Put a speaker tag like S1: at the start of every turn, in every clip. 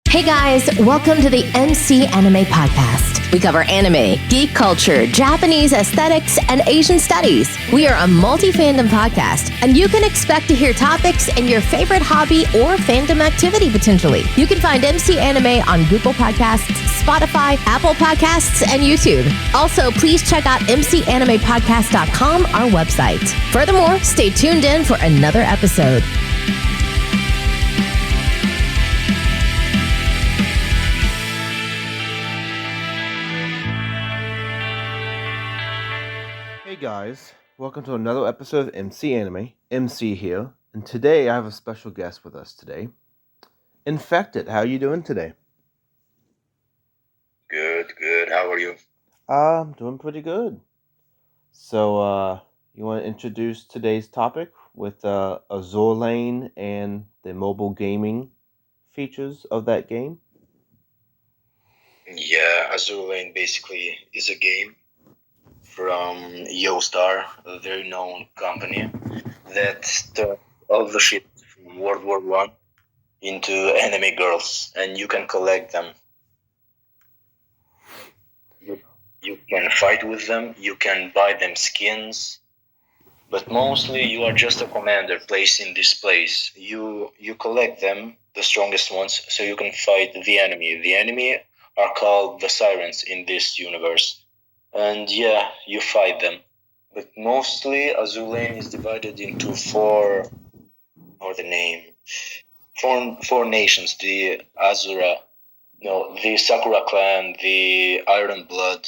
S1: Hey guys, welcome to the MC Anime Podcast. We cover anime, geek culture, Japanese aesthetics, and Asian studies. We are a multi-fandom podcast, and you can expect to hear topics in your favorite hobby or fandom activity potentially. You can find MC Anime on Google Podcasts, Spotify, Apple Podcasts, and YouTube. Also, please check out mcanimepodcast.com, our website. Furthermore, stay tuned in for another episode.
S2: Hey guys, welcome to another episode of MC Anime. MC here, and today I have a special guest with us today. Infected, how are you doing today?
S3: Good. How are you?
S2: I'm doing pretty good. So, you want to introduce today's topic with Azur Lane and the mobile gaming features of that game?
S3: Yeah, Azur Lane basically is a game from Yostar, a very known company that turned all the ships from World War One into anime girls, and you can collect them. You can fight with them, you can buy them skins, but mostly you are just a commander placed in this place. You collect them, the strongest ones, so you can fight the enemy. The enemy are called the sirens in this universe. And yeah, you fight them. But mostly Azur Lane is divided into four nations, the Sakura clan, the Iron Blood,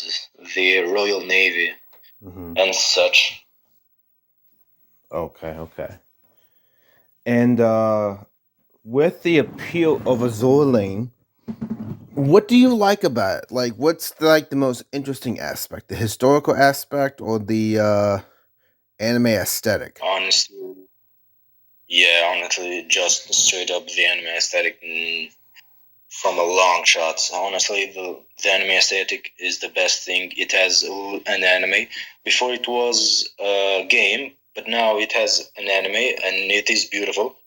S3: the Royal Navy, and such.
S2: Okay. And with the appeal of Azur Lane, what do you like about it? Like, what's the most interesting aspect? The historical aspect or the anime aesthetic?
S3: Honestly, just straight up the anime aesthetic from a long shot. Honestly, the anime aesthetic is the best thing. It has an anime. Before it was a game, but now it has an anime, and it is beautiful.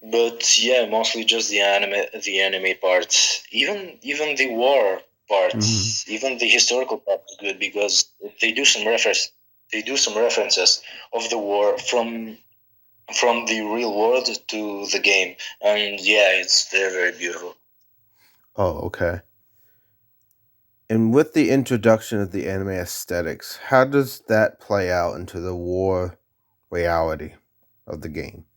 S3: But yeah, mostly just the anime parts. Even the war parts, even the historical part is good because they do some references of the war from the real world to the game, and yeah, it's very, very beautiful.
S2: Oh, okay. And with the introduction of the anime aesthetics, how does that play out into the war reality of the game?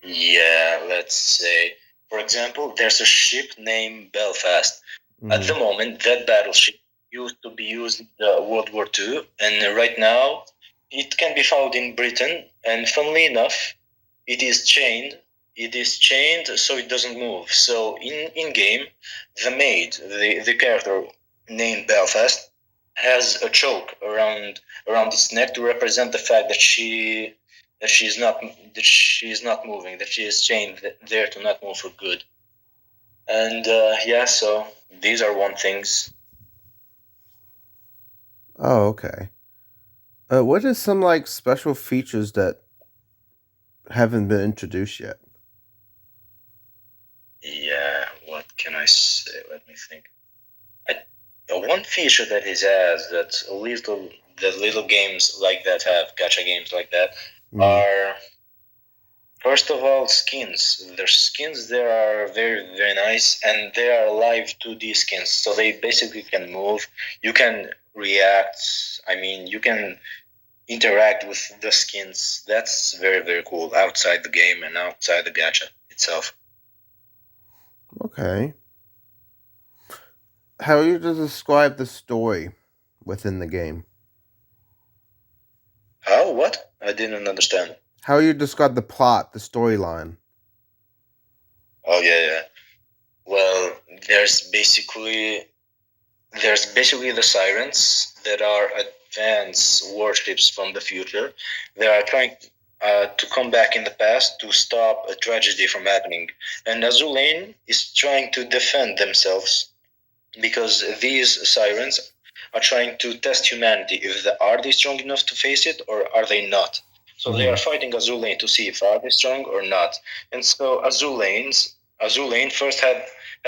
S3: Yeah, let's say, for example, there's a ship named Belfast. At the moment, that battleship used to be used in World War II, and right now it can be found in Britain. And funnily enough, it is chained. It is chained so it doesn't move. So in game, the maid, the character named Belfast, has a choke around its neck to represent the fact that she is not moving, that she is chained there to not move for good. And so these are one things.
S2: Oh, okay. What are some special features that haven't been introduced yet?
S3: Yeah, what can I say? Let me think. One feature that it has that little games like that have, gacha games like that, are, first of all, skins. Their skins there are very, very nice, and they are live 2D skins, so they basically can move. You can react. I mean, you can interact with the skins. That's very, very cool outside the game and outside the gacha itself.
S2: Okay. How are you to describe the story within the game?
S3: How? What? I didn't understand.
S2: How you describe the plot, the storyline?
S3: Oh yeah. Well, there's basically the sirens that are advanced warships from the future. They are trying to come back in the past to stop a tragedy from happening, and Azur Lane is trying to defend themselves because these sirens are trying to test humanity. Are they strong enough to face it, or are they not? So they are fighting Azur Lane to see if are they strong or not. And so Azur Lane's Azur Lane first had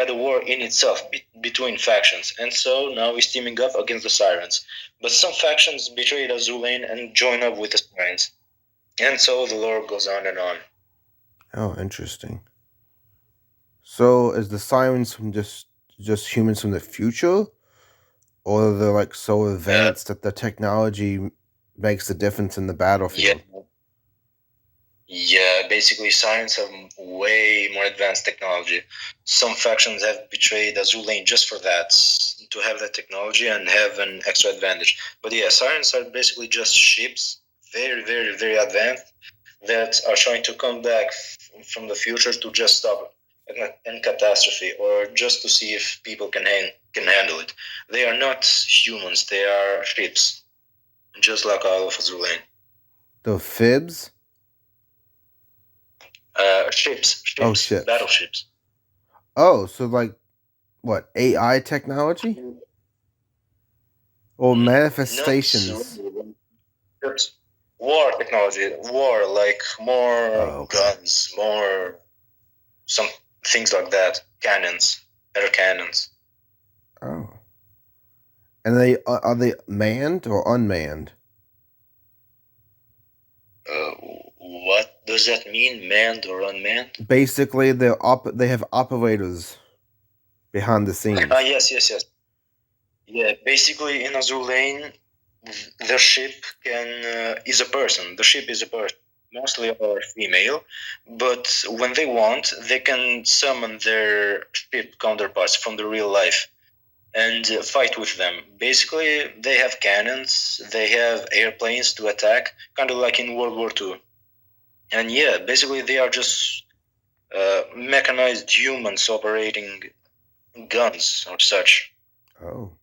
S3: a war in itself between factions, and so now he's teaming up against the Sirens. But some factions betrayed Azur Lane and join up with the Sirens, and so the lore goes on and on.
S2: Oh, interesting. So is the sirens from just humans from the future, or they're like so advanced that the technology makes the difference in the battlefield?
S3: Yeah, basically, Sirens have way more advanced technology. Some factions have betrayed Azur Lane just for that, to have that technology and have an extra advantage. But yeah, Sirens are basically just ships, very, very, very advanced, that are trying to come back from the future to just stop a catastrophe, or just to see if people can handle it. They are not humans; they are ships, just like all of Azur Lane.
S2: The fibs?
S3: Ships,
S2: Oh, ships.
S3: battleships.
S2: Oh, so like what, AI technology? Or manifestations?
S3: Not war technology. War, like more
S2: Okay.
S3: guns, more some things like that. Cannons, better cannons.
S2: Oh. And are they manned or unmanned?
S3: What does that mean, manned or unmanned?
S2: Basically, they have operators behind the scenes.
S3: Yes. Yeah, basically in Azur Lane, the ship is a person. The ship is a person. Mostly are female, but when they want, they can summon their ship counterparts from the real life and fight with them. Basically, they have cannons, they have airplanes to attack, kind of like in World War II. And yeah, basically, they are just mechanized humans operating guns or such.
S2: Oh.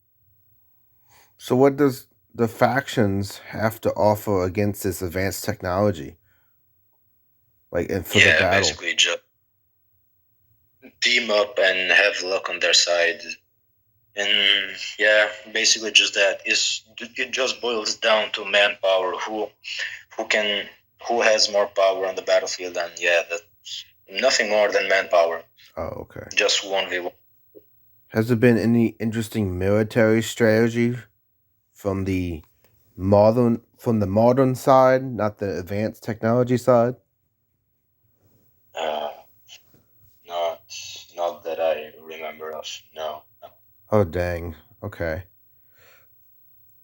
S2: So what does the factions have to offer against this advanced technology? Like, and for the battle?
S3: Basically, just team up and have luck on their side. And yeah, basically just that. It just boils down to manpower. Who has more power on the battlefield, and yeah, that's nothing more than manpower.
S2: Oh, okay.
S3: Just 1v1.
S2: Has there been any interesting military strategy from the modern side, not the advanced technology side?
S3: Not that I remember of. No.
S2: Oh, dang. Okay.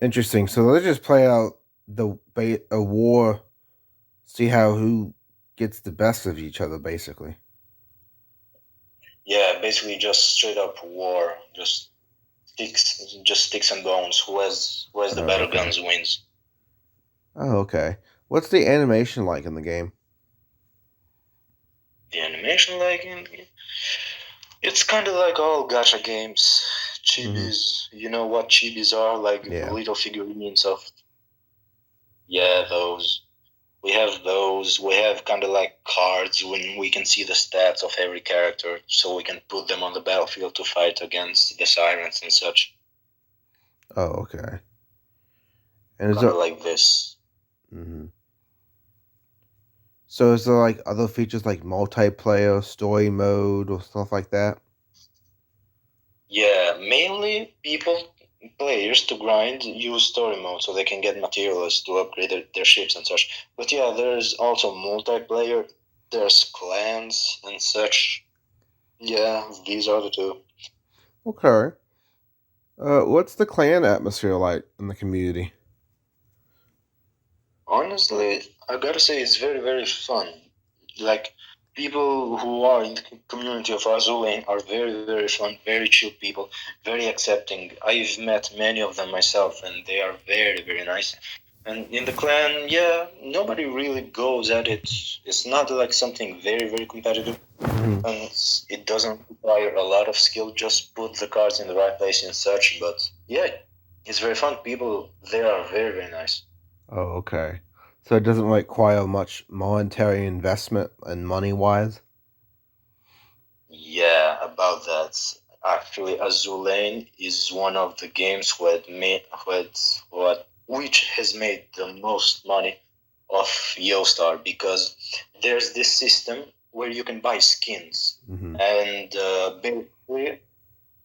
S2: Interesting. So let's just play out a war, see who gets the best of each other, basically.
S3: Yeah, basically just straight up war. Just sticks and bones. Who has the better guns wins.
S2: Oh, okay. What's the animation like in the game?
S3: The animation, it's kind of like all gacha games. Chibis, you know what chibis are? Like little figurines of. Yeah, those. We have those. We have kind of like cards when we can see the stats of every character, so we can put them on the battlefield to fight against the sirens and such.
S2: Oh, okay. And
S3: kind of like this.
S2: Mm-hmm. So is there like other features like multiplayer, story mode, or stuff like that?
S3: Yeah, mainly players to grind use story mode so they can get materials to upgrade their ships and such. But yeah, there's also multiplayer, there's clans and such. Yeah, these are the two.
S2: Okay. What's the clan atmosphere like in the community?
S3: Honestly, I gotta say it's very, very fun. Like, people who are in the community of Azur Lane are very, very fun, very chill people, very accepting. I've met many of them myself, and they are very, very nice. And in the clan, yeah, nobody really goes at it. It's not like something very, very competitive. And it doesn't require a lot of skill, just put the cards in the right place and such. But yeah, it's very fun. People there are very, very nice.
S2: Oh, okay. So it doesn't require much monetary investment and money wise?
S3: Yeah, about that. Actually, Azur Lane is one of the games which has made the most money of YoStar, because there's this system where you can buy skins,
S2: Mm-hmm.
S3: and basically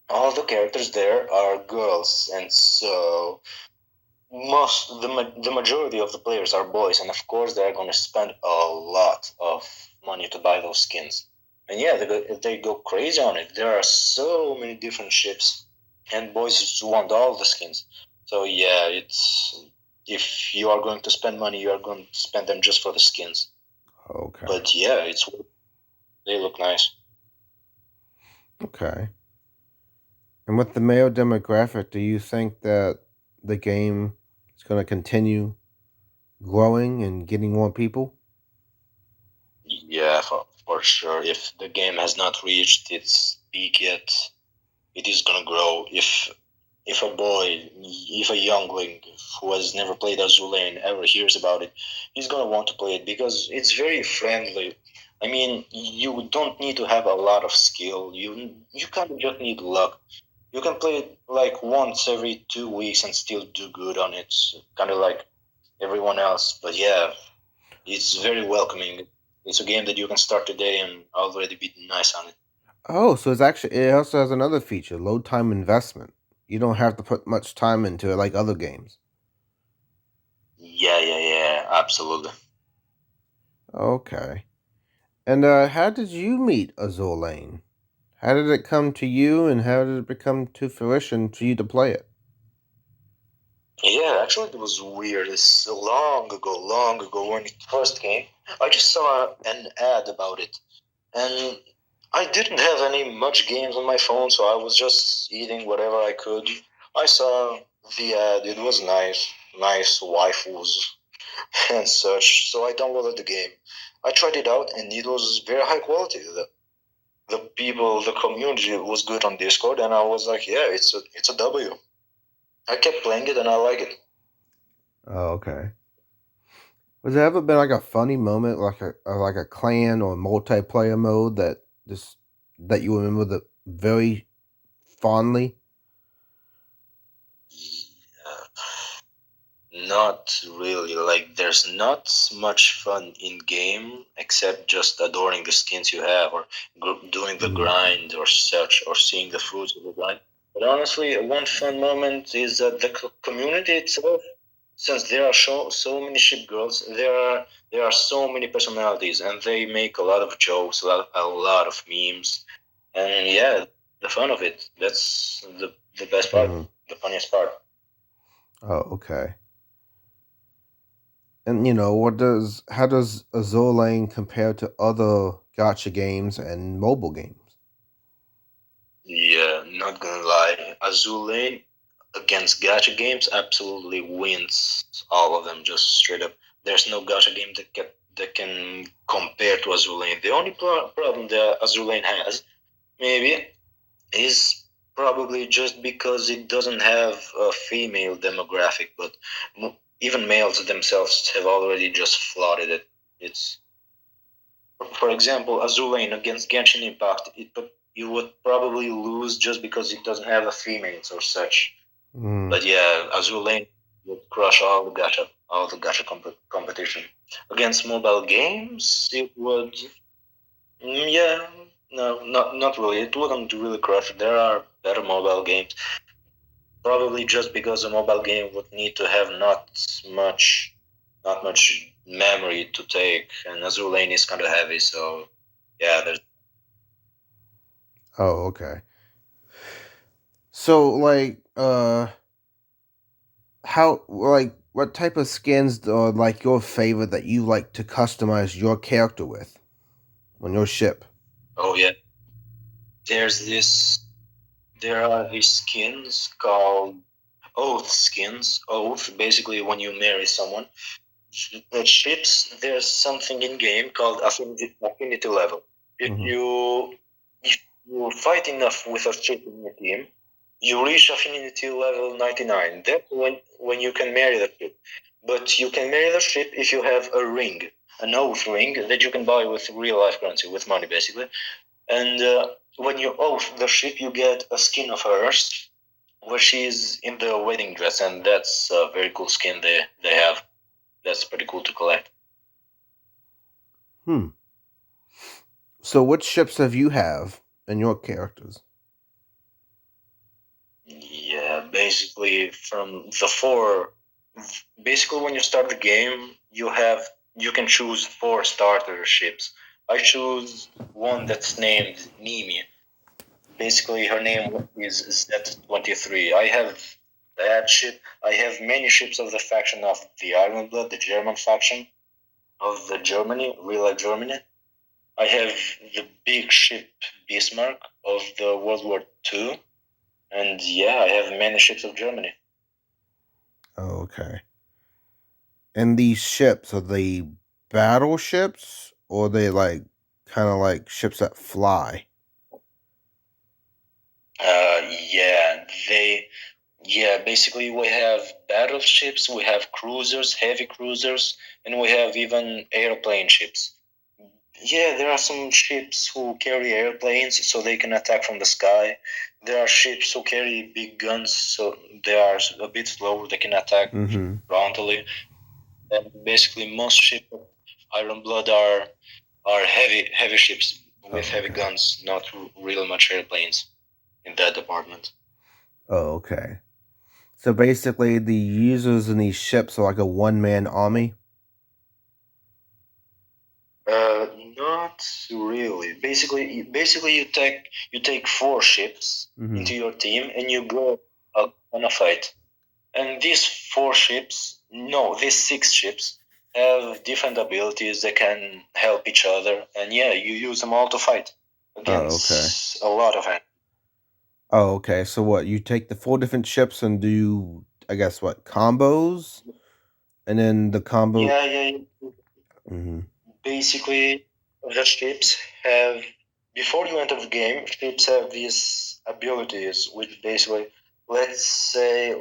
S3: all the characters there are girls, and so the majority of the players are boys, and of course they're going to spend a lot of money to buy those skins. And yeah, they go crazy on it. There are so many different ships, and boys just want all the skins. So yeah, it's if you are going to spend money, you are going to spend them just for the skins.
S2: Okay.
S3: But yeah, they look nice.
S2: Okay. And with the male demographic, do you think that the game is going to continue growing and getting more people?
S3: Yeah, for sure. If the game has not reached its peak yet, it is gonna grow. If a boy, if a youngling who has never played Azur Lane ever hears about it, he's gonna want to play it because it's very friendly. I mean, you don't need to have a lot of skill. You kind of just need luck. You can play it like once every 2 weeks and still do good on it, kind of like everyone else. But yeah, it's very welcoming. It's a game that you can start today and already be nice on it.
S2: Oh, so it also has another feature, low time investment. You don't have to put much time into it like other games.
S3: Yeah, absolutely.
S2: Okay. And how did you meet Azur Lane? How did it come to you, and how did it become to fruition for you to play it?
S3: Yeah, actually, it was weird. It's long ago when it first came. I just saw an ad about it, and I didn't have any much games on my phone, so I was just eating whatever I could. I saw the ad. It was nice waifus and such. So I downloaded the game. I tried it out, and it was very high quality. The people, the community was good on Discord, and I was like, yeah, it's a W. I kept playing it, and I like it.
S2: Oh, okay. Was there ever been like a funny moment, like a clan or multiplayer mode just that you remember very fondly?
S3: Uh, Not really. Like, there's not much fun in game except just adoring the skins you have, or doing the
S2: Mm.
S3: grind, or such, or seeing the fruits of the grind. But honestly, one fun moment is that the community itself, since there are so many ship girls, there are so many personalities, and they make a lot of jokes, a lot of memes, and yeah, the fun of it. That's the best part,
S2: Hmm.
S3: the funniest part.
S2: Oh, okay. And how does Azur Lane compare to other gotcha games and mobile games?
S3: Yeah, not gonna lie. Azul Lane against gacha games absolutely wins all of them, just straight up. There's no gacha game that can compare to Azul Lane. The only problem that Azul Lane has, maybe, is probably just because it doesn't have a female demographic, but even males themselves have already just flaunted it. It's, for example, Azul Lane against Genshin Impact, you would probably lose just because it doesn't have a females or such.
S2: Mm.
S3: But yeah, Azul Lane would crush all the gacha competition. Against mobile games, it would, yeah, no, not really. It wouldn't really crush. There are better mobile games. Probably just because a mobile game would need to have much, not much memory to take, and Azur Lane is kind of heavy, so yeah, there's.
S2: Oh, okay. So, what type of skins are like your favorite that you like to customize your character with on your ship?
S3: Oh yeah, there's this. There are these skins called oath skins. Oath, basically, when you marry someone, the ships. There's something in game called affinity level. If
S2: Hmm.
S3: you fight enough with a ship in your team, you reach affinity level 99. That's when you can marry the ship. But you can marry the ship if you have a ring, an oath ring that you can buy with real life currency, with money basically. And when you oath the ship, you get a skin of hers where she's in the wedding dress, and that's a very cool skin they have. That's pretty cool to collect.
S2: Hmm. So, what ships have you have in your characters?
S3: Yeah, basically from the four. Basically, when you start the game, you can choose four starter ships. I choose one that's named Nemi. Basically, her name is Z-23. I have that ship. I have many ships of the faction of the Iron Blood, the German faction of the Germany, real Germany. I have the big ship Bismarck of the World War II, and yeah, I have many ships of Germany.
S2: Oh, okay. And these ships, are they battleships or are they like kind of like ships that fly?
S3: Yeah, basically we have battleships, we have cruisers, heavy cruisers, and we have even airplane ships. Yeah, there are some ships who carry airplanes so they can attack from the sky. There are ships who carry big guns so they are a bit slower, they can attack
S2: Mm-hmm.
S3: frontally. And basically most ships of Iron Blood are heavy ships with
S2: Oh,
S3: heavy
S2: okay.
S3: guns, not real much airplanes in that department.
S2: Oh, okay. So basically, the users in these ships are like a one-man army.
S3: Not really. Basically, you take four ships
S2: Mm-hmm.
S3: into your team and you go on a fight. And these four ships, no, these six ships have different abilities that can help each other. And yeah, you use them all to fight
S2: Oh, okay.
S3: against a lot of enemies.
S2: Oh, okay. So what? You take the four different ships and do, I guess, what combos, and then the combo.
S3: Yeah.
S2: Mm-hmm.
S3: Basically, the ships have, before you enter the game, ships have these abilities, which basically, let's say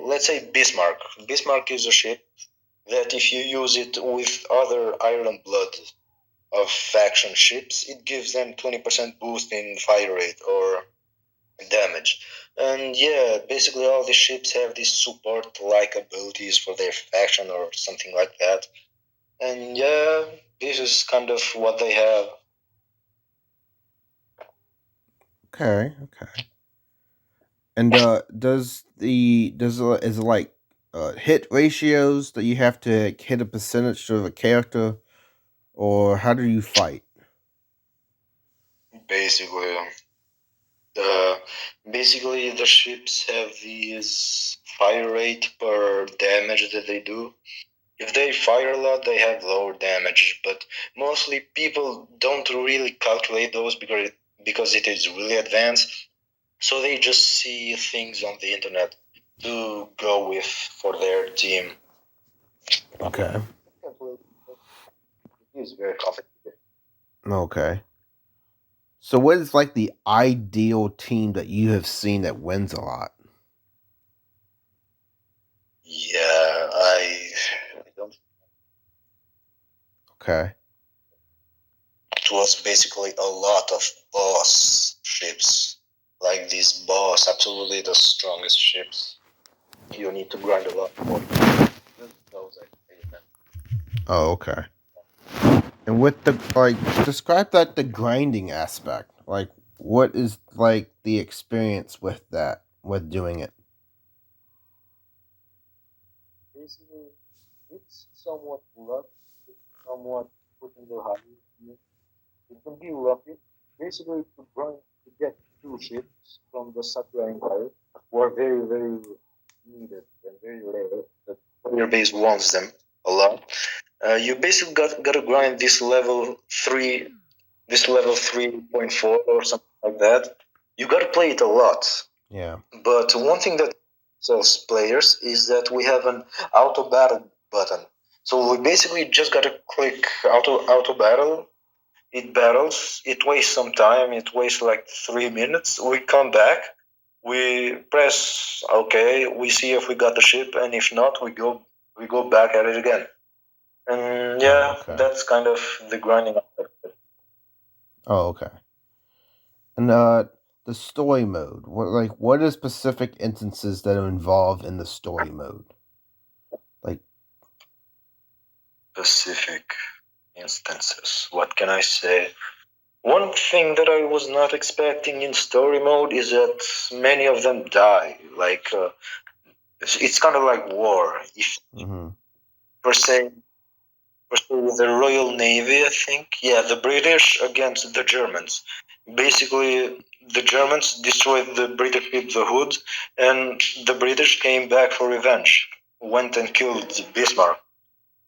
S3: Bismarck. Bismarck is a ship that if you use it with other Iron Blood of faction ships, it gives them 20% boost in fire rate or damage. And yeah, basically all the ships have these support-like abilities for their faction or something like that. And yeah, this is kind of what they have.
S2: Okay. Okay. And is it like hit ratios that you have to like, hit a percentage of a character, or how do you fight?
S3: Basically, the basically the ships have these fire rate per damage that they do. If they fire a lot, they have lower damage, but mostly people don't really calculate those because it is really advanced. So they just see things on the internet to go with for their team.
S2: Okay.
S3: It is very complicated.
S2: Okay. So what is like the ideal team that you have seen that wins a lot?
S3: Yeah, I don't.
S2: Okay.
S3: It was basically a lot of boss ships. Like these boss, absolutely the strongest ships. You need to grind a lot more. Those I hate them.
S2: Oh, okay. And with the like, describe that the grinding aspect. Like, what is like the experience with that, with doing it?
S3: Basically, it's somewhat luck, it's somewhat putting the hard. It can be lucky. Basically, to get two ships from the Sakura Empire were very needed and very rare. The player base wants them a lot. You basically got to grind this level 3.4 or something like that. You got to play it a lot.
S2: Yeah.
S3: But one thing that sells players is that we have an auto battle button. So we basically just got to click auto battle. It battles. It wastes some time. It wastes like 3 minutes. We come back. We press OK. We see if we got the ship, and if not, we go back at it again. And
S2: Oh,
S3: yeah,
S2: okay.
S3: that's kind of the grinding aspect.
S2: Oh, okay. And the story mode. What are specific instances that are involved in the story mode? Like,
S3: Specific instances. What can I say? One thing that I was not expecting in story mode is that many of them die. Like it's kind of like war. If
S2: Mm-hmm.
S3: per se, with the Royal Navy, I think. Yeah, the British against the Germans. Basically, the Germans destroyed the British ship, the Hood, and the British came back for revenge. Went and killed Bismarck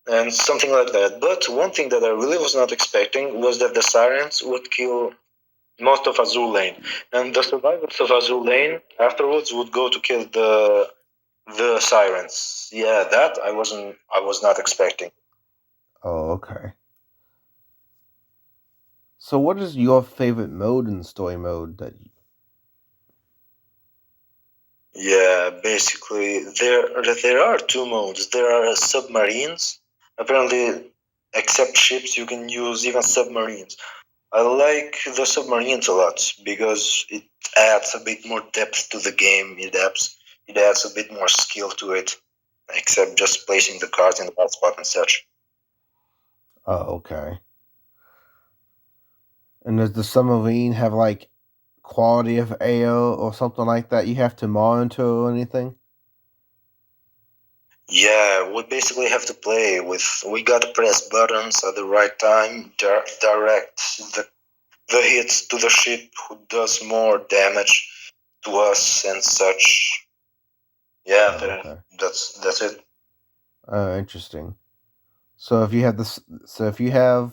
S3: and something like that. But one thing that I really was not expecting was that the sirens would kill most of Azur Lane, and the survivors of Azur Lane afterwards would go to kill the sirens. Yeah, that I was not expecting.
S2: Oh, okay. So, what is your favorite mode in story mode?
S3: Yeah, basically there are two modes. There are submarines. Apparently, except ships, you can use even submarines. I like the submarines a lot because it adds a bit more depth to the game. It adds a bit more skill to it, except just placing the cards in the right spot and such.
S2: Oh, okay. And does the submarine have like quality of AO or something like that you have to monitor or anything?
S3: Yeah, we basically have to play with. We gotta press buttons at the right time, direct the hits to the ship who does more damage to us and such. Yeah,
S2: Oh, okay.
S3: that's it.
S2: Oh, interesting. So if you have this, so if you have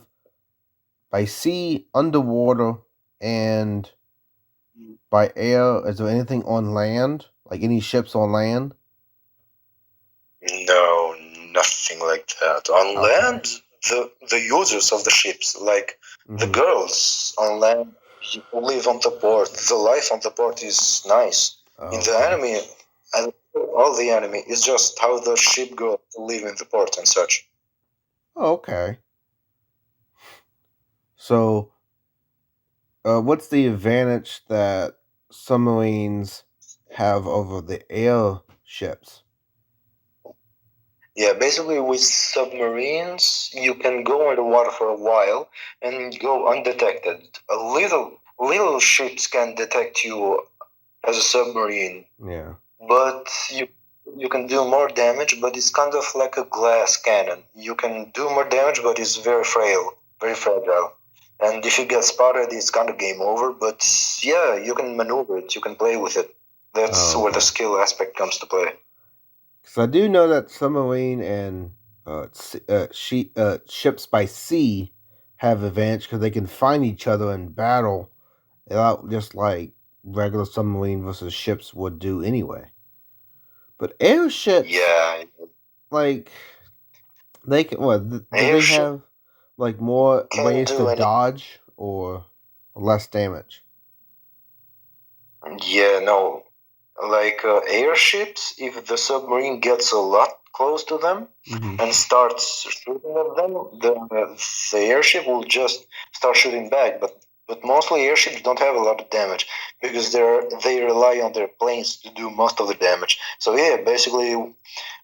S2: by sea, underwater, and by air, is there anything on land? Like any ships on land?
S3: No, nothing like that. On
S2: Okay.
S3: land, the users of the ships, like the
S2: Mm-hmm.
S3: girls on land, live on the port. The life on the port is nice. In
S2: Oh,
S3: the
S2: okay.
S3: anime, and all the anime is just how the ship girls live in the port and such.
S2: Oh, okay. So, what's the advantage that submarines have over the air ships?
S3: Yeah, basically with submarines, you can go in the water for a while and go undetected. A little ships can detect you as a submarine,
S2: Yeah.
S3: but you can do more damage. But it's kind of like a glass cannon. You can do more damage, but it's very frail, very fragile. And if you get spotted, it's kind of game over. But yeah, you can maneuver it. You can play with it. That's
S2: Oh,
S3: where the
S2: okay.
S3: skill aspect comes to play.
S2: Because I do know that submarine and ships by sea have advantage because they can find each other in battle without just like regular submarine versus ships would do anyway. But airships,
S3: Yeah,
S2: like they can, what do they
S3: airship
S2: have like more
S3: can
S2: ways to
S3: do any.
S2: dodge or less damage?
S3: Yeah, no. Like airships, if the submarine gets a lot close to them
S2: Mm-hmm.
S3: and starts shooting at them, the airship will just start shooting back. But mostly airships don't have a lot of damage because they rely on their planes to do most of the damage. So yeah, basically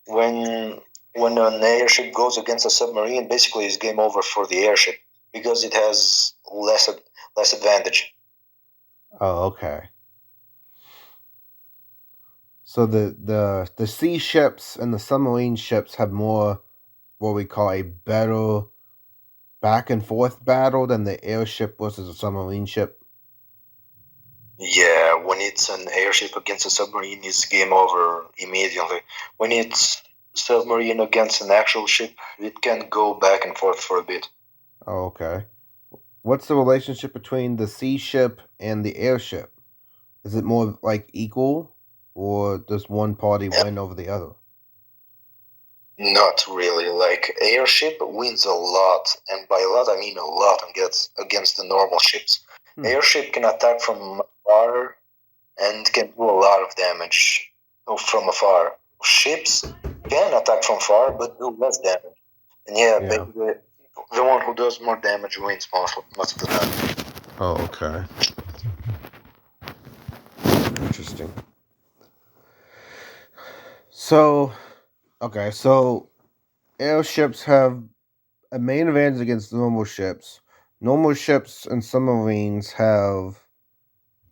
S3: when when an airship goes against a submarine, basically it's game over for the airship because it has less advantage.
S2: Oh, okay. So the sea ships and the submarine ships have more what we call a better back and forth battle than the airship versus a submarine ship.
S3: Yeah, when it's an airship against a submarine, it's game over immediately. When it's submarine against an actual ship, it can go back and forth for a bit.
S2: Oh, okay. What's the relationship between the sea ship and the airship? Is it more like equal, or does one party
S3: Yeah,
S2: win over the other?
S3: not really. Like airship wins a lot, and by a lot I mean a lot against the normal ships.
S2: Hmm.
S3: Airship can attack from afar and can do a lot of damage from afar. Ships can attack from far but do less damage. And yeah,
S2: Yeah.
S3: basically the one who does more damage wins most of the time.
S2: Oh, okay. Interesting. So, okay, so airships have a main advantage against normal ships. Normal ships and submarines have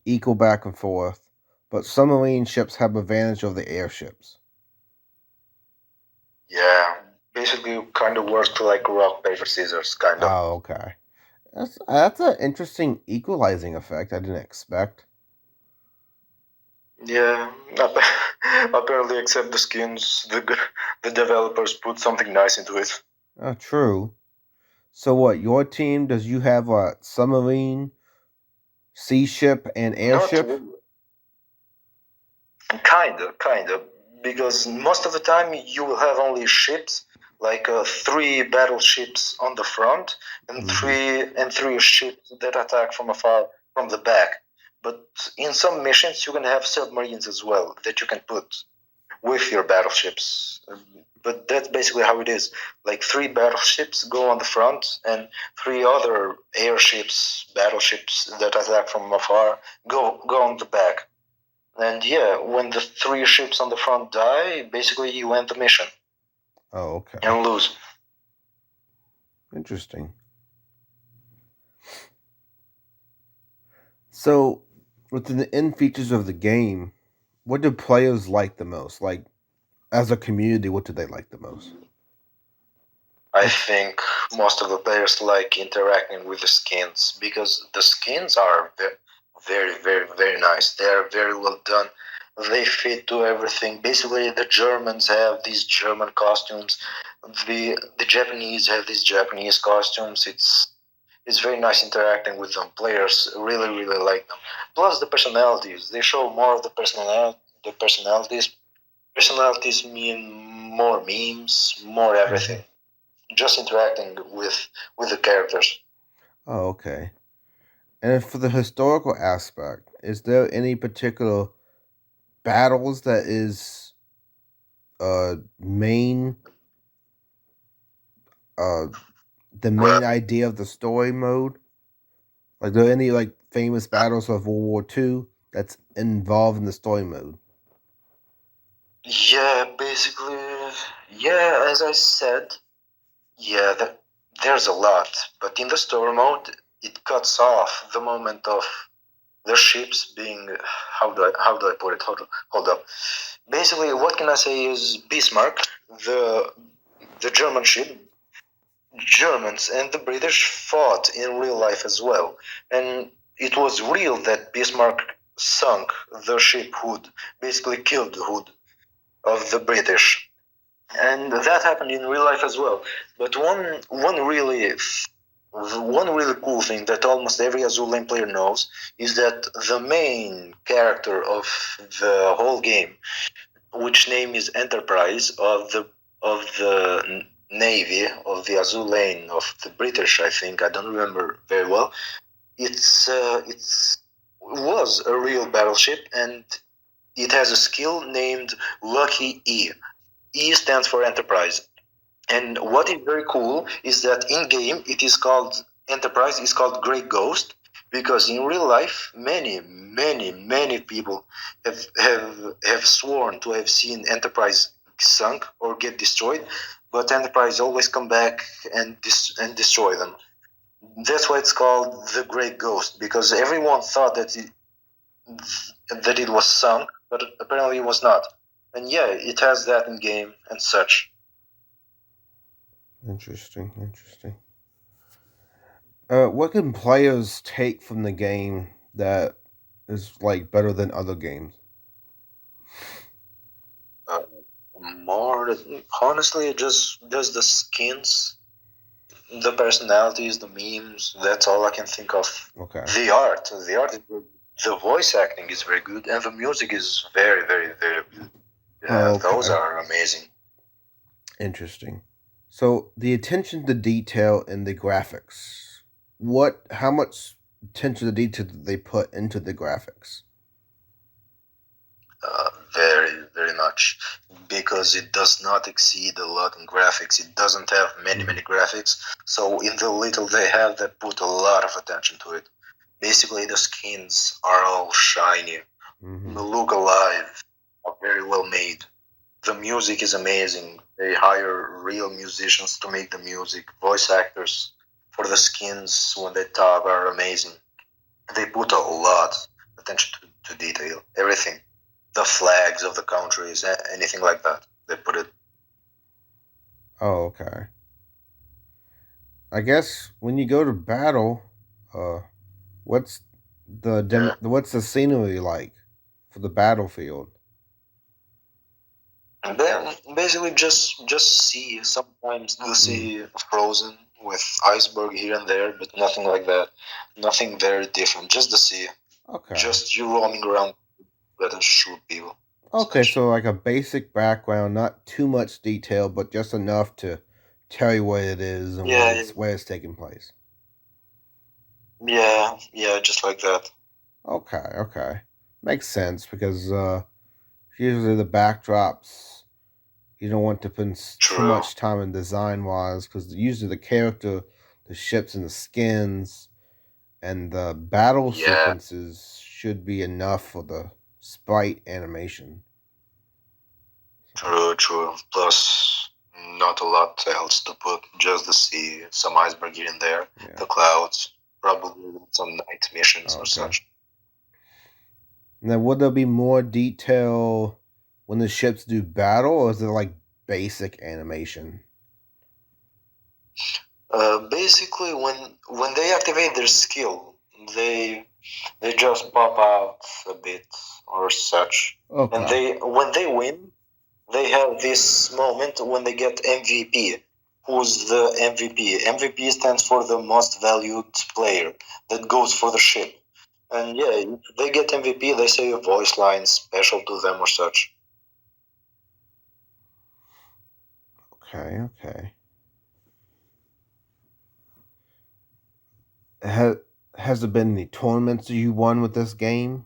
S2: equal back and forth, but submarine ships have advantage of the airships.
S3: Yeah, basically kind of works like rock paper scissors, kind of.
S2: Oh, okay. That's an interesting equalizing effect I didn't expect.
S3: Yeah, apparently, except the skins, the developers put something nice into it.
S2: True. So what? Your team does you have a submarine, sea ship, and
S3: Not
S2: airship?
S3: kind of, because most of the time you will have only ships, like three battleships on the front, and
S2: Mm-hmm.
S3: three ships that attack from afar from the back. But in some missions, you can have submarines as well that you can put with your battleships. But that's basically how it is. Like three battleships go on the front, and three other airships, battleships that attack from afar, go on the back. And yeah, when the three ships on the front die, basically you end the mission
S2: Oh, okay.
S3: and lose.
S2: Interesting. So, within the end features of the game, what do players like the most? Like, as a community, what do they like the most?
S3: I
S2: What's
S3: think most of the players like interacting with the skins because the skins are very, very, very nice. They are very well done. They fit to everything. Basically, the Germans have these German costumes. The Japanese have these Japanese costumes. It's very nice interacting with them. Players really, really like them. Plus the personalities. They show more of the personalities. Personalities mean more memes, more
S2: Mhm.
S3: everything. Just interacting with the characters.
S2: Oh, okay. And for the historical aspect, is there any particular battles that is main uh the
S3: Well,
S2: main idea of the story mode? Like, there any like famous battles of World War II that's involved in the story mode?
S3: yeah, basically, yeah. As I said, yeah, there's a lot, but in the story mode, it cuts off the moment of the ships being how do I put it? Hold up. Basically, what can I say is Bismarck, the the German ship, Germans and the British fought in real life as well, and it was real that Bismarck sunk the ship Hood, basically killed the Hood of the British, and that happened in real life as well. But one really cool thing that almost every Azur Lane player knows is that the main character of the whole game, which name is Enterprise of the Navy of the Azur Lane of the British, I think I don't remember very well. It's was a real battleship, and it has a skill named Lucky E. E stands for Enterprise. And what is very cool is that in game it is called Enterprise is called Great Ghost because in real life many people have sworn to have seen Enterprise sunk or get destroyed, but Enterprise always come back and destroy them. That's why it's called the Great Ghost because everyone thought that it was sunk, but apparently it was not. And yeah, it has that in game and such.
S2: Interesting, interesting. What can players take from the game that is like better than other games?
S3: Uh, More honestly, just the skins, the personalities, the memes. That's all I can think of.
S2: Okay.
S3: The art is good. The voice acting is very good, and the music is very, very, very good. Yeah, those
S2: Okay.
S3: are amazing.
S2: Interesting. So the attention to detail in the graphics. How much attention to detail did they put into the graphics?
S3: Very, very much because it does not exceed a lot in graphics. It doesn't have
S2: Mm-hmm.
S3: many graphics. So in the little they have, they put a lot of attention to it. Basically, the skins are all shiny,
S2: Mm-hmm.
S3: look alive, are very well made. The music is amazing. They hire real musicians to make the music, voice actors. for the skins when they talk are amazing. They put a lot attention to detail, everything, the flags of the countries, anything like that. They put it.
S2: Oh, okay. I guess when you go to battle, what's what's the scenery like for the battlefield?
S3: And then basically just sea. Sometimes the sea frozen with iceberg here and there, but nothing like that. Nothing very different. Just the sea.
S2: Okay.
S3: Just you roaming around, let us shoot people.
S2: Okay, so like a basic background, not too much detail, but just enough to tell you what it is and where it's taking place.
S3: Yeah, just like that.
S2: Okay. Makes sense because usually the backdrops you don't want to spend too much time in design wise because usually the character, the ships and the skins and the battle sequences should be enough for the sprite animation.
S3: True. Plus, not a lot else to put. Just the sea, some iceberg here and there, the clouds, probably some night missions or such.
S2: Now, would there be more detail when the ships do battle, or is it like basic animation?
S3: Basically, when they activate their skill, they just pop out a bit or such, and when they win, they have this moment when they get MVP. Who's the MVP? MVP stands for the most valued player that goes for the ship. And yeah, if they get MVP, they say a voice line special to them or such.
S2: Okay. Has there been any tournaments you won with this game?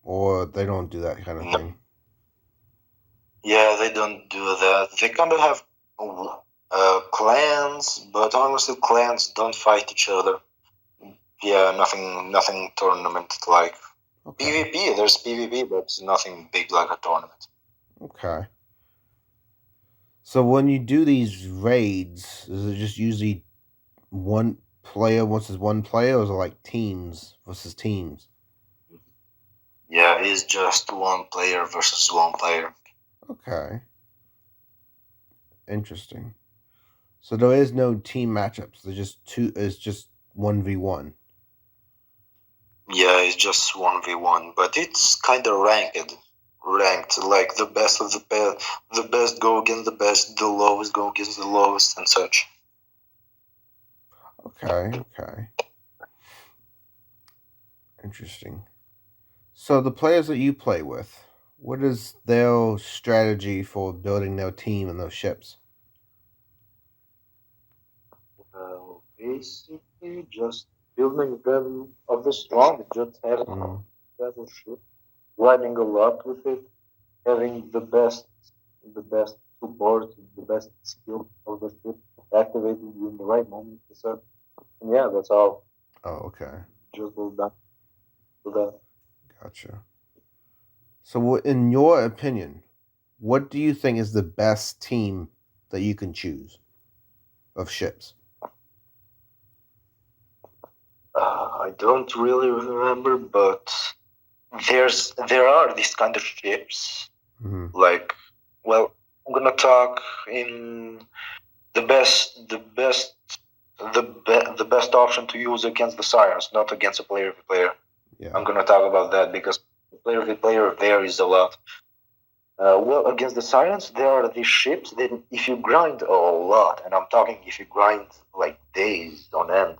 S2: Or they don't do that kind of thing?
S3: Yeah, they don't do that. They kind of have clans, but honestly, clans don't fight each other. Yeah, nothing tournament like. PvP, there's PvP, but it's nothing big like a tournament.
S2: Okay. So when you do these raids, is it just usually one player versus one player, or is it like teams versus teams?
S3: Yeah, it's just one player versus one player.
S2: Okay. Interesting. So there is no team matchups. There's just two. It's just 1v1.
S3: Yeah, it's just 1v1, but it's kind of ranked. Like the best of the best go against the best, the lowest go against the lowest, and such.
S2: Okay. Interesting. So the players that you play with, what is their strategy for building their team and those ships?
S3: Basically, just building them of the strong, just having battleship, riding a lot with it, having the best support, the best skill of the ship, activating in the right moment. So, yeah, that's all.
S2: Oh, okay.
S3: Just go back to that.
S2: Gotcha. So, in your opinion, what do you think is the best team that you can choose of ships?
S3: I don't really remember, but there are these kind of ships. Like, well, I'm gonna talk in the best option to use against the sirens, not against a player v player. Yeah. I'm gonna talk about that because player v player varies a lot. Well, against the sirens, there are these ships that if you grind a lot, and I'm talking if you grind like days on end,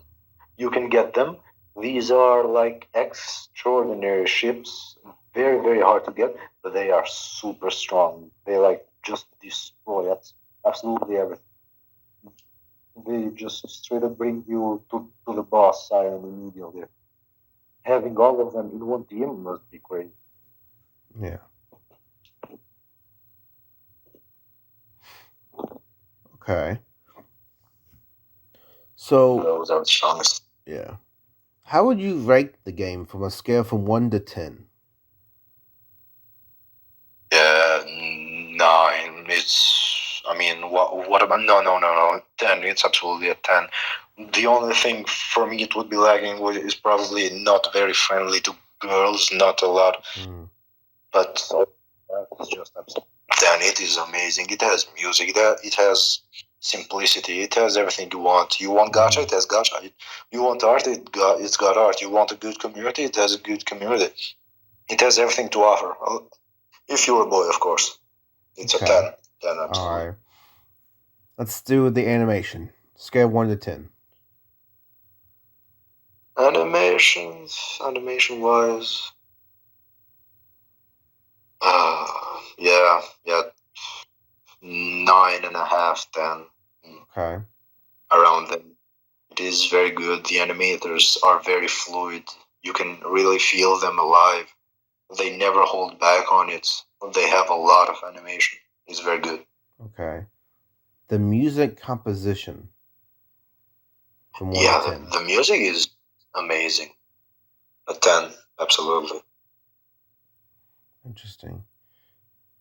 S3: you can get them. These are like extraordinary ships, very, very hard to get, but they are super strong. They like just destroy absolutely everything. They just straight up bring you to the boss siren immediately. Having all of them in one team must be great.
S2: Yeah. Okay. So
S3: those are the strongest.
S2: Yeah. How would you rate the game from a scale from 1 to 10?
S3: 9. mean, what about no 10? It's absolutely a 10. The only thing for me it would be lagging is probably not very friendly to girls, not a lot, but it's just absolutely 10. It is amazing. It has music. It has simplicity. It has everything you want. You want gacha, it has gacha. You want art, it's got art. You want a good community, it has a good community. It has everything to offer. If you're a boy, of course. It's a 10. 10, absolutely.
S2: All right. Let's do the animation. Scale 1 to 10.
S3: Animation wise, yeah, 9.5, 10.
S2: Okay.
S3: Around them. It is very good. The animators are very fluid. You can really feel them alive. They never hold back on it. They have a lot of animation. It's very good.
S2: Okay. The music composition. From 1 to 10.
S3: The music is amazing. A 10, absolutely.
S2: Interesting.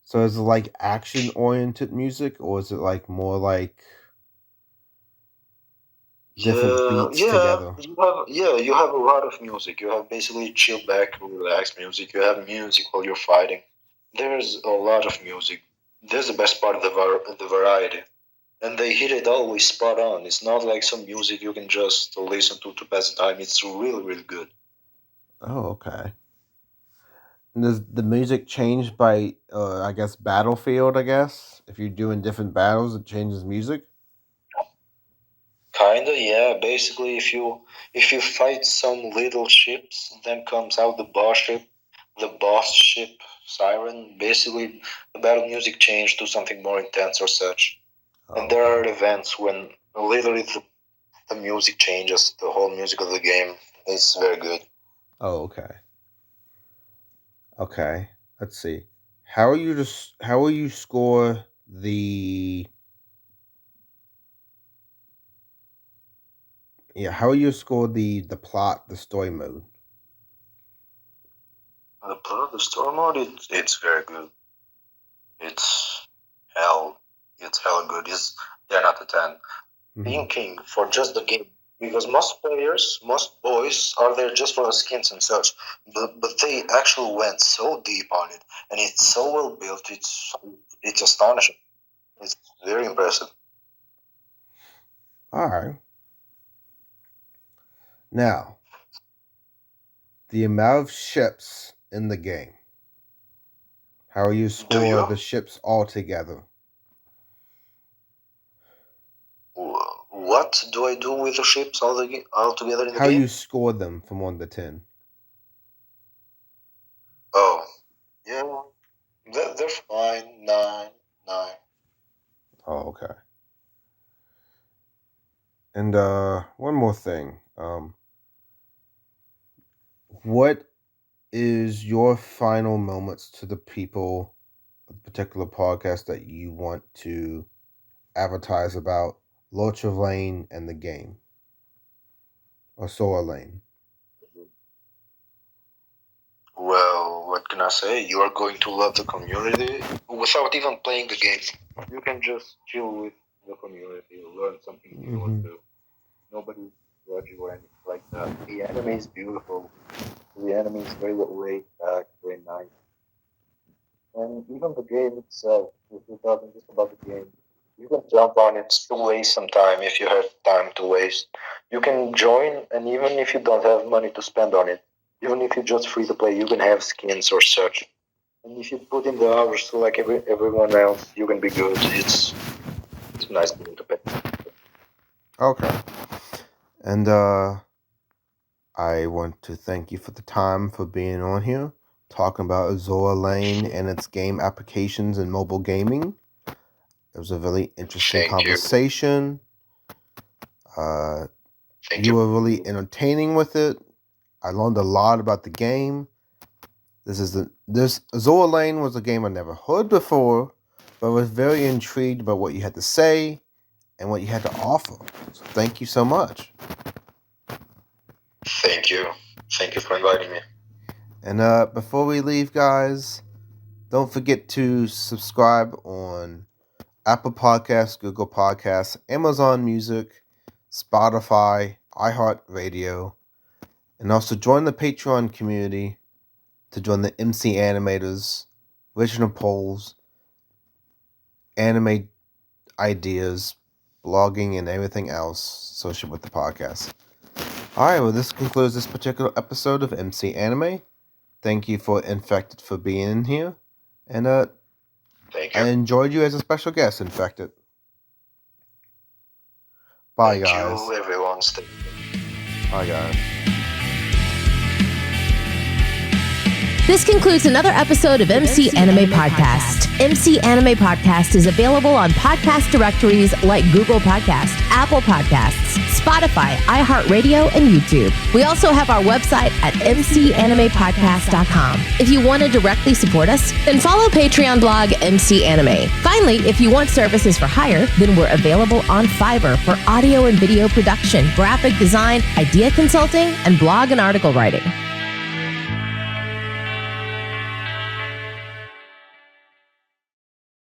S2: So is it like action-oriented music, or is it like more like different beats together?
S3: You have a lot of music. You have basically chill back, relaxed music. You have music while you're fighting. There's a lot of music. There's the best part of the variety. And they hit it always spot on. It's not like some music you can just listen to pass the time. It's really, really good.
S2: Oh, okay. And does the music change by, I guess, battlefield, I guess? If you're doing different battles, it changes music?
S3: Kinda, yeah. Basically, if you fight some little ships, then comes out the boss ship, siren. Basically, the battle music changed to something more intense or such. And there are events when literally the music changes, the whole music of the game. It's very good.
S2: Oh, okay. Okay. Let's see. How will you score the how will you score the plot, the story mode?
S3: The plot, the story mode, it's very good. It's hell good. They're not a 10. Being king for just the game, because most boys are there just for the skins and such, but they actually went so deep on it, and it's so well built. It's astonishing. It's very impressive.
S2: All right. Now, the amount of ships in the game. How will you score the ships all together?
S3: What do I do with the ships all together in the game?
S2: How you score them from 1 to 10?
S3: Oh, yeah, they're fine. 9.
S2: Oh, okay. And one more thing. What is your final moments to the people of the particular podcast that you want to advertise about Azur Lane and the game? Or Azur Lane?
S3: Well, what can I say? You are going to love the community without even playing the game. You can just chill with the community, learn something new or two. Nobody judge you or anything like that. The anime is beautiful. The anime is very laid back, very nice. And even the game itself, if you're talking just about the game, you can jump on it to waste some time if you have time to waste. You can join, and even if you don't have money to spend on it, even if you're just free to play, you can have skins or such. And if you put in the hours like everyone else, you can be good. It's a nice game to play.
S2: Okay. And I want to thank you for the time for being on here, talking about Azur Lane and its game applications in mobile gaming. It was a really interesting conversation. You were really entertaining with it. I learned a lot about the game. This Azur Lane was a game I never heard before, but I was very intrigued by what you had to say and what you had to offer. So thank you so much.
S3: Thank you. Thank you for inviting me.
S2: And before we leave, guys, don't forget to subscribe on Apple Podcasts, Google Podcasts, Amazon Music, Spotify, iHeartRadio, and also join the Patreon community to join the MC Animators, original polls, anime ideas, blogging, and everything else associated with the podcast. Alright, well, this concludes this particular episode of MC Anime. Thank you for Infected for being in here. And
S3: Thank you.
S2: I enjoyed you as a special guest, Infected. Bye, guys.
S3: Thank you, everyone.
S2: Bye, guys.
S1: This concludes another episode of MC Anime Podcast. MC Anime Podcast is available on podcast directories like Google Podcasts, Apple Podcasts, Spotify, iHeartRadio, and YouTube. We also have our website at mcanimepodcast.com. If you want to directly support us, then follow Patreon blog MC Anime. Finally, if you want services for hire, then we're available on Fiverr for audio and video production, graphic design, idea consulting, and blog and article writing.